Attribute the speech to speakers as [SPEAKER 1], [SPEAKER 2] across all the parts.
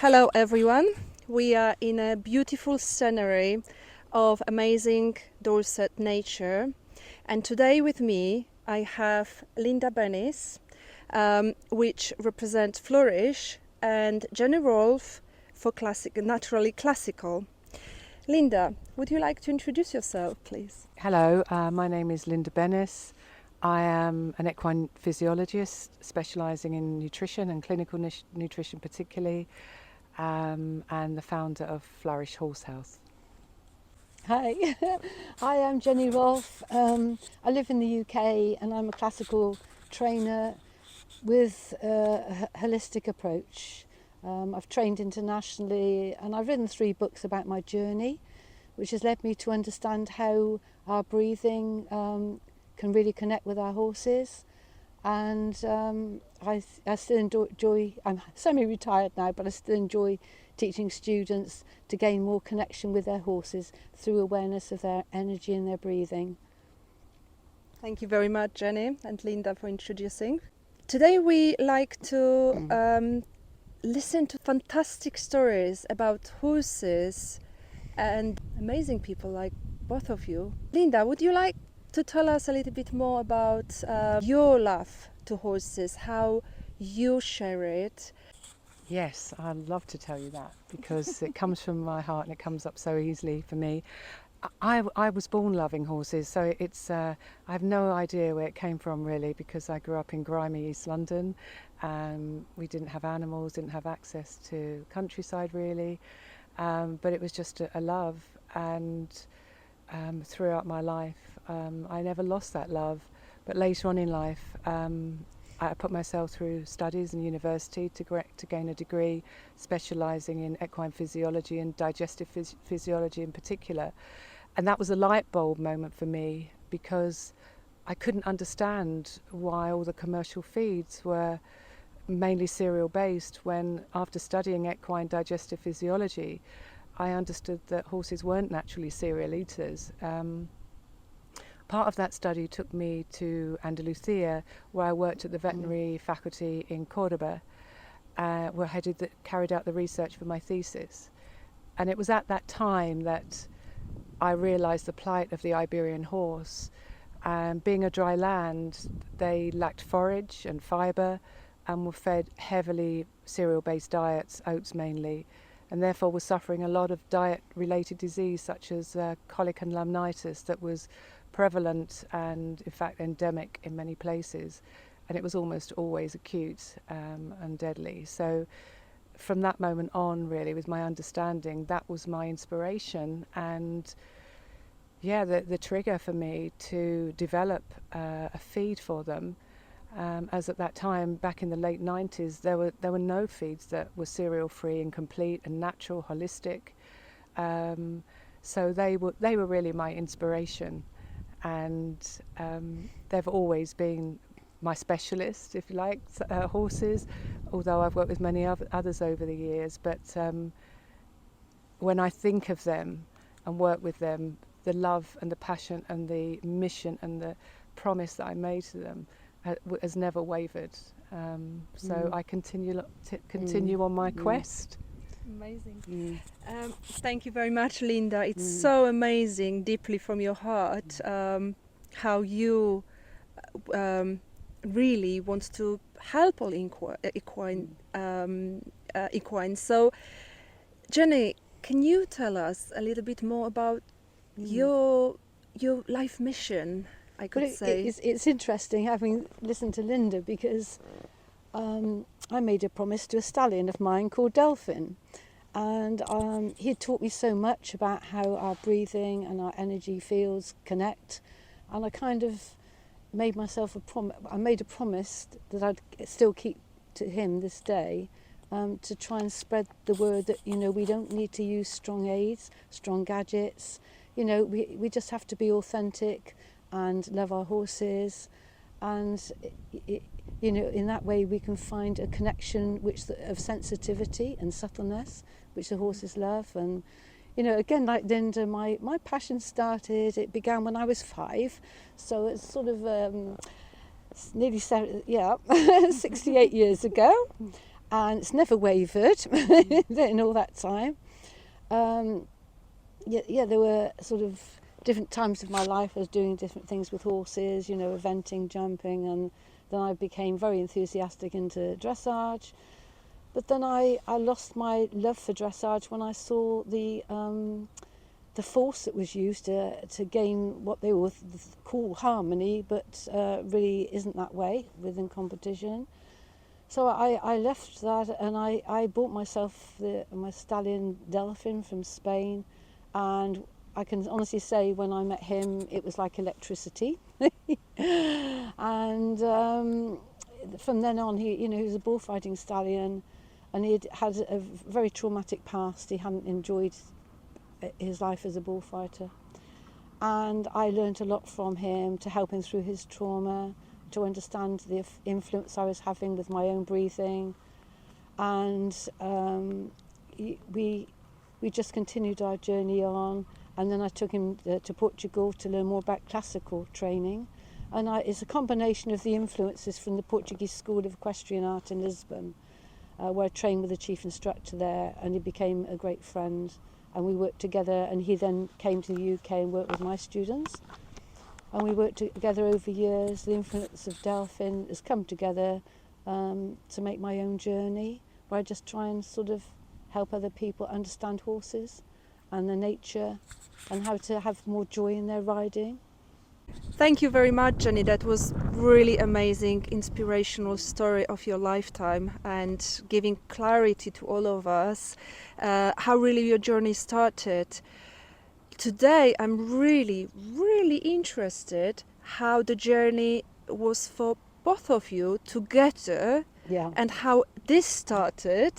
[SPEAKER 1] Hello everyone, we are in a beautiful scenery of amazing Dorset nature, and today with me I have Linda Bennis, which represents Flourish, and Jenny Rolfe for naturally classical. Linda, would you like to introduce yourself, please?
[SPEAKER 2] Hello, my name is Linda Bennis. I am an equine physiologist specialising in nutrition and clinical nutrition particularly, and the founder of Flourish Horse Health.
[SPEAKER 3] Hi, I am Jenny Rolfe. I live in the UK and I'm a classical trainer with a holistic approach. I've trained internationally and I've written 3 books about my journey, which has led me to understand how our breathing can really connect with our horses. And I still enjoy, I'm semi-retired now, but I still enjoy teaching students to gain more connection with their horses through awareness of their energy and their breathing.
[SPEAKER 1] Thank you very much, Jenny and Linda, for introducing. Today we like to listen to fantastic stories about horses and amazing people like both of you. Linda, would you like to tell us a little bit more about your love to horses, how you share it?
[SPEAKER 2] Yes, I'd love to tell you that because it comes from my heart and it comes up so easily for me. I was born loving horses, so I have no idea where it came from really, because I grew up in grimy East London. We didn't have animals, didn't have access to countryside really, but it was just a love, and throughout my life I never lost that love. But later on in life I put myself through studies in university to gain a degree specialising in equine physiology and digestive physiology in particular. And that was a light bulb moment for me, because I couldn't understand why all the commercial feeds were mainly cereal based, when after studying equine digestive physiology I understood that horses weren't naturally cereal eaters. Part of that study took me to Andalusia, where I worked at the veterinary faculty in Cordoba, where I carried out the research for my thesis. And it was at that time that I realised the plight of the Iberian horse. Being a dry land, they lacked forage and fibre and were fed heavily cereal-based diets, oats mainly, and therefore were suffering a lot of diet-related disease such as colic and lamnitis that was prevalent and in fact endemic in many places, and it was almost always acute and deadly. So from that moment on, really, with my understanding, that was my inspiration and the trigger for me to develop a feed for them, as at that time, back in the late 90s, there were no feeds that were cereal free and complete and natural, holistic. So they were really my inspiration, and they've always been my specialist, if you like, horses, although I've worked with many others over the years. But when I think of them and work with them, the love and the passion and the mission and the promise that I made to them has never wavered. So I continue on my quest.
[SPEAKER 1] Amazing. Thank you very much, Linda. It's so amazing, deeply from your heart, how you really want to help all equines. So, Jenny, can you tell us a little bit more about your life mission? I could say
[SPEAKER 3] it's interesting having listened to Linda, because I made a promise to a stallion of mine called Delphin, and he had taught me so much about how our breathing and our energy fields connect, and I kind of made myself I made a promise that I'd still keep to him this day, to try and spread the word that, we don't need to use strong aids, strong gadgets. We just have to be authentic and love our horses, and in that way we can find a connection of sensitivity and suppleness, which the horses love. And again, like Linda, my passion it began when I was 5, so it's sort of nearly 68 years ago. and it's never wavered in all that time. There were sort of different times of my life I was doing different things with horses, eventing, jumping, and then I became very enthusiastic into dressage. But then I lost my love for dressage when I saw the force that was used to gain what they would call harmony, but really isn't that way within competition. So I left that, and I bought myself my stallion Delphin from Spain, and I can honestly say when I met him it was like electricity. And from then on he was a bullfighting stallion, and he had a very traumatic past. He hadn't enjoyed his life as a bullfighter, and I learned a lot from him to help him through his trauma, to understand the influence I was having with my own breathing, and we just continued our journey on. And then I took him to Portugal to learn more about classical training, and it's a combination of the influences from the Portuguese School of Equestrian Art in Lisbon, where I trained with the chief instructor there, and he became a great friend, and we worked together. And he then came to the UK and worked with my students, and we worked together over years. The influence of Delphin has come together to make my own journey, where I just try and sort of help other people understand horses and the nature, and how to have more joy in their riding.
[SPEAKER 1] Thank you very much, Jenny. That was really amazing, inspirational story of your lifetime, and giving clarity to all of us how really your journey started. Today I'm really, really interested how the journey was for both of you together,
[SPEAKER 3] Yeah.
[SPEAKER 1] and how this started.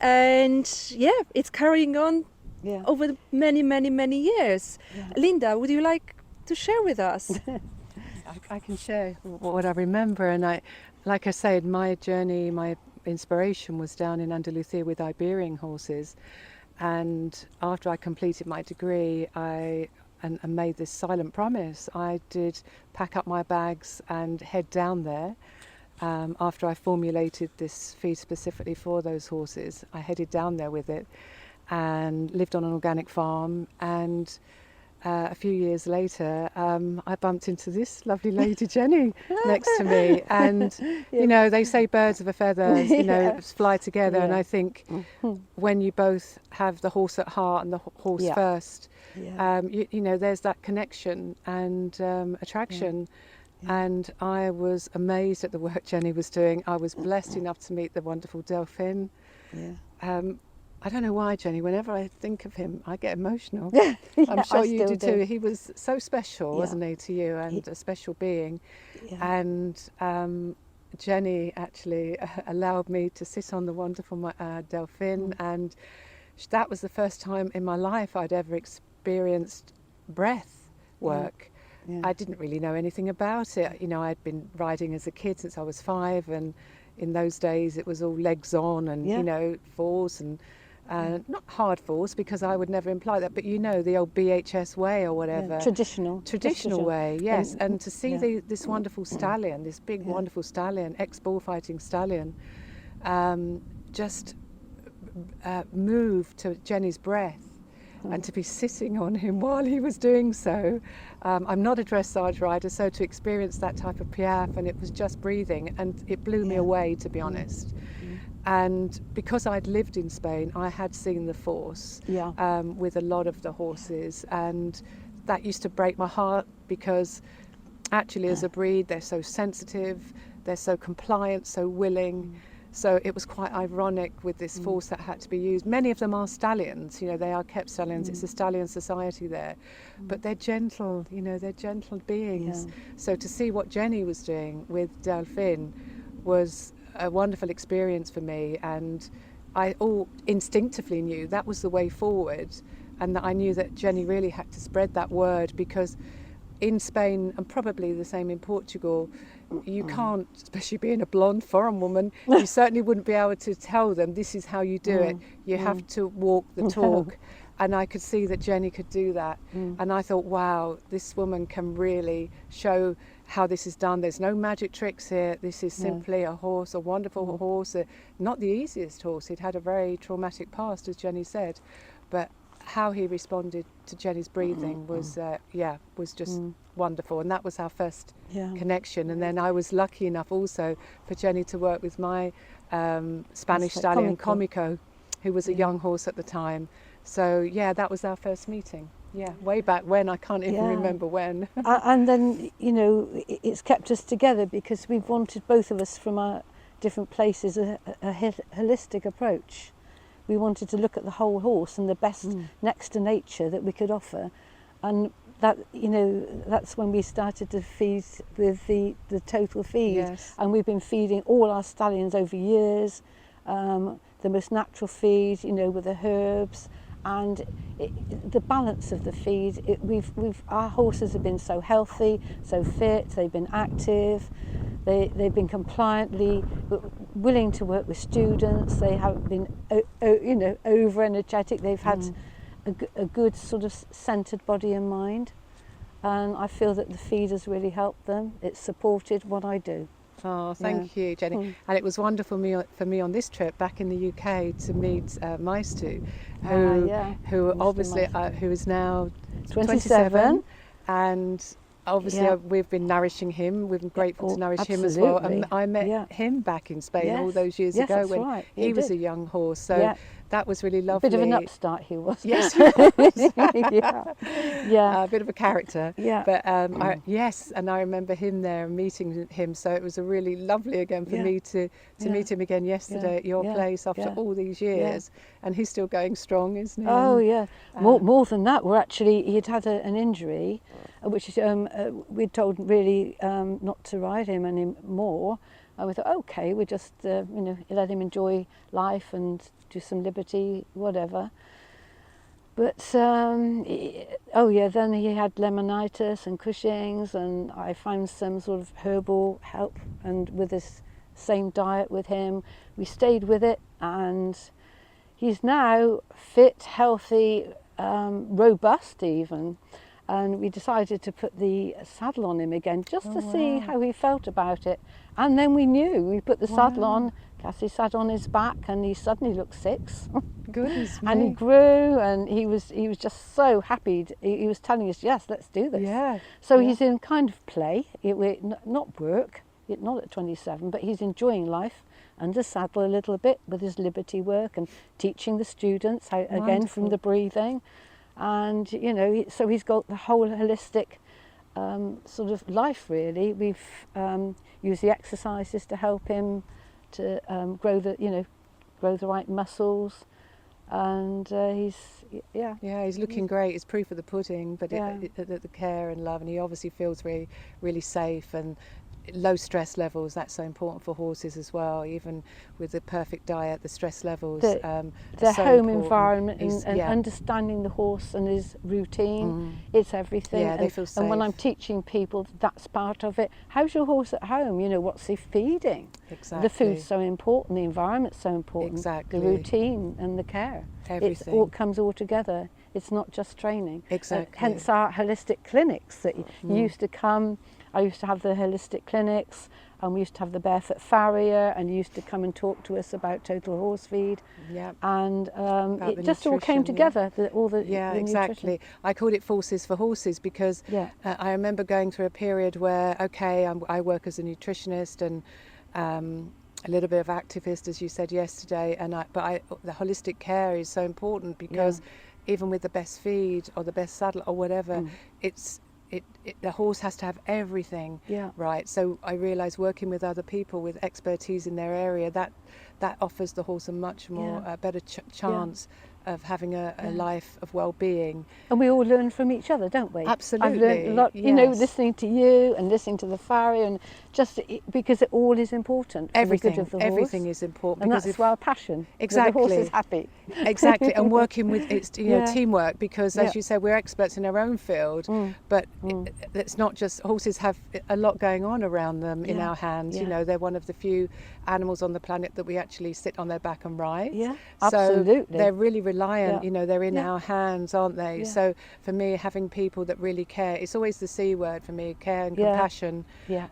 [SPEAKER 1] And yeah, it's carrying on
[SPEAKER 3] Yeah.
[SPEAKER 1] over many, many, many years.
[SPEAKER 3] Yeah.
[SPEAKER 1] Linda, would you like to share with us?
[SPEAKER 2] I can share what I remember, and like I said, my journey, my inspiration was down in Andalusia with Iberian horses, and after I completed my degree, I made this silent promise. I did pack up my bags and head down there. After I formulated this feed specifically for those horses, I headed down there with it and lived on an organic farm. And a few years later, I bumped into this lovely lady, Jenny, next to me. And, they say birds of a feather, fly together.
[SPEAKER 3] Yeah.
[SPEAKER 2] And I think when you both have the horse at heart and the horse first, there's that connection and attraction. Yeah. And I was amazed at the work Jenny was doing. I was blessed enough to meet the wonderful Delphin.
[SPEAKER 3] Yeah.
[SPEAKER 2] I don't know why, Jenny, whenever I think of him, I get emotional.
[SPEAKER 3] Yeah,
[SPEAKER 2] I'm sure you
[SPEAKER 3] still
[SPEAKER 2] do too. He was so special, wasn't he, to you, and a special being.
[SPEAKER 3] Yeah.
[SPEAKER 2] And Jenny actually allowed me to sit on the wonderful Delphin, and that was the first time in my life I'd ever experienced breath work.
[SPEAKER 3] Yeah.
[SPEAKER 2] I didn't really know anything about it. I'd been riding as a kid since I was 5, and in those days it was all legs on and, falls and not hard falls, because I would never imply that, but the old BHS way or whatever.
[SPEAKER 3] Yeah. Traditional
[SPEAKER 2] way, yes. And to see this wonderful stallion, this big wonderful stallion, ex-bullfighting stallion, just move to Jenny's breath. And to be sitting on him while he was doing so. I'm not a dressage rider, so to experience that type of piaffe, and it was just breathing, and it blew me away, to be honest. And because I'd lived in Spain, I had seen the force with a lot of the horses, and that used to break my heart, because actually as a breed they're so sensitive, they're so compliant, so willing. So it was quite ironic with this force that had to be used. Many of them are stallions, they are kept stallions. It's a stallion society there. But they're gentle, they're gentle beings. Yeah. So to see what Jenny was doing with Delphin was a wonderful experience for me. And I instinctively knew that was the way forward. And that I knew that Jenny really had to spread that word, because in Spain, and probably the same in Portugal, you can't, especially being a blonde foreign woman, you certainly wouldn't be able to tell them this is how you do it. You have to walk the talk and I could see that Jenny could do that. And I thought, wow, this woman can really show how this is done. There's no magic tricks here. This is simply a horse, a wonderful horse, not the easiest horse. He'd had a very traumatic past, as Jenny said, but how he responded to Jenny's breathing was just wonderful. And that was our first connection. And then I was lucky enough also for Jenny to work with my Spanish stallion Comico, who was a young horse at the time. So yeah, that was our first meeting. Yeah, way back when, I can't even remember when.
[SPEAKER 3] And then, you know, it's kept us together because we've wanted, both of us from our different places, a holistic approach. We wanted to look at the whole horse and the best next to nature that we could offer. And that, you know, that's when we started to feed with the total feed.
[SPEAKER 2] Yes.
[SPEAKER 3] And we've been feeding all our stallions over years, the most natural feed, you know, with the herbs. And the balance of the feed, our horses have been so healthy, so fit, they've been active, they've been compliantly willing to work with students, they haven't been over energetic, they've had a good sort of centred body and mind, and I feel that the feed has really helped them. It's supported what I do.
[SPEAKER 2] Oh, thank you, Jenny. And it was wonderful for me on this trip back in the UK to meet Maistu, who obviously who is now 27, and obviously we've been nourishing him. We've been grateful to nourish him as well. And I met him back in Spain all those years ago when he was a young horse. So that was really lovely.
[SPEAKER 3] A bit of an upstart he was.
[SPEAKER 2] Yes, he was.
[SPEAKER 3] A
[SPEAKER 2] bit of a character.
[SPEAKER 3] Yeah.
[SPEAKER 2] But and I remember him there and meeting him. So it was a really lovely again for me to meet him again yesterday at your place after all these years. And he's still going strong, isn't he?
[SPEAKER 3] Oh yeah. More than that, he'd had an injury, which we'd told really not to ride him anymore. And we thought, okay, we just let him enjoy life and do some liberty, whatever. But then he had lemonitis and Cushing's, and I found some sort of herbal help, and with this same diet with him, we stayed with it, and he's now fit, healthy, robust even. And we decided to put the saddle on him again just to see how he felt about it. And then we knew. We put the saddle on, Cassie sat on his back, and he suddenly looked 6.
[SPEAKER 2] Goodness me.
[SPEAKER 3] And he grew, and he was just so happy. He was telling us, yes, let's do this.
[SPEAKER 2] Yeah.
[SPEAKER 3] So he's in kind of play, not work, not at 27, but he's enjoying life under saddle a little bit with his liberty work and teaching the students how, again, from the breathing. And so he's got the whole holistic sort of life really. We've used the exercises to help him to grow the right muscles, and he's
[SPEAKER 2] looking great. It's proof of the pudding, but the care and love, and he obviously feels really, really safe, and low stress levels. That's so important for horses as well. Even with the perfect diet, the stress levels,
[SPEAKER 3] the
[SPEAKER 2] so
[SPEAKER 3] home
[SPEAKER 2] important.
[SPEAKER 3] environment and understanding the horse and his routine, it's everything.
[SPEAKER 2] Yeah, they feel safe.
[SPEAKER 3] And when I'm teaching people, that's part of it. How's your horse at home? What's he feeding?
[SPEAKER 2] Exactly.
[SPEAKER 3] The food's so important, the environment's so important.
[SPEAKER 2] Exactly.
[SPEAKER 3] The routine and the care.
[SPEAKER 2] Everything.
[SPEAKER 3] It all comes all together. It's not just training.
[SPEAKER 2] Exactly.
[SPEAKER 3] Hence our holistic clinics that you used to come. I used to have the holistic clinics, and we used to have the barefoot farrier, and you used to come and talk to us about total horse feed.
[SPEAKER 2] Yeah.
[SPEAKER 3] And it just all came together. The
[SPEAKER 2] exactly.
[SPEAKER 3] nutrition.
[SPEAKER 2] I called it Forces for Horses because I remember going through a period where I work as a nutritionist and a little bit of activist, as you said yesterday, the holistic care is so important because even with the best feed or the best saddle or whatever, the horse has to have everything right. So I realised working with other people with expertise in their area, that offers the horse a much more better chance of having a life of well-being.
[SPEAKER 3] And we all learn from each other, don't we?
[SPEAKER 2] Absolutely.
[SPEAKER 3] I've learned a lot, listening to you and listening to the farrier, and just because it all is important for the good of the horse.
[SPEAKER 2] Everything is important.
[SPEAKER 3] And
[SPEAKER 2] because
[SPEAKER 3] that's our passion.
[SPEAKER 2] Exactly.
[SPEAKER 3] The horse is happy.
[SPEAKER 2] Exactly. And working with teamwork, because as you said, we're experts in our own field, but it's not just horses have a lot going on around them in our hands. They're one of the few animals on the planet that we actually sit on their back and ride.
[SPEAKER 3] Yeah,
[SPEAKER 2] so
[SPEAKER 3] absolutely.
[SPEAKER 2] they're really reliant,
[SPEAKER 3] Yeah.
[SPEAKER 2] they're in
[SPEAKER 3] Yeah.
[SPEAKER 2] our hands, aren't they?
[SPEAKER 3] Yeah.
[SPEAKER 2] So for me, having people that really care, it's always the C word for me, care and
[SPEAKER 3] Yeah.
[SPEAKER 2] compassion.
[SPEAKER 3] Yeah.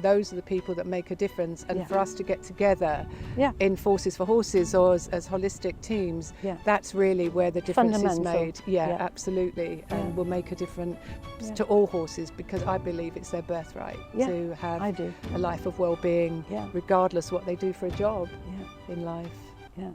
[SPEAKER 2] Those are the people that make a difference. And
[SPEAKER 3] Yeah.
[SPEAKER 2] for us to get together
[SPEAKER 3] Yeah.
[SPEAKER 2] in Forces for Horses or as holistic teams,
[SPEAKER 3] Yeah.
[SPEAKER 2] that's really where the difference is
[SPEAKER 3] Fundamental.
[SPEAKER 2] made. Yeah,
[SPEAKER 3] Yeah.
[SPEAKER 2] absolutely. And
[SPEAKER 3] Yeah.
[SPEAKER 2] will make a difference
[SPEAKER 3] Yeah.
[SPEAKER 2] to all horses, because I believe it's their birthright
[SPEAKER 3] Yeah,
[SPEAKER 2] to have
[SPEAKER 3] I do.
[SPEAKER 2] a life of well-being,
[SPEAKER 3] Yeah.
[SPEAKER 2] regardless what they do for a job
[SPEAKER 3] Yeah.
[SPEAKER 2] in life.
[SPEAKER 3] Yeah.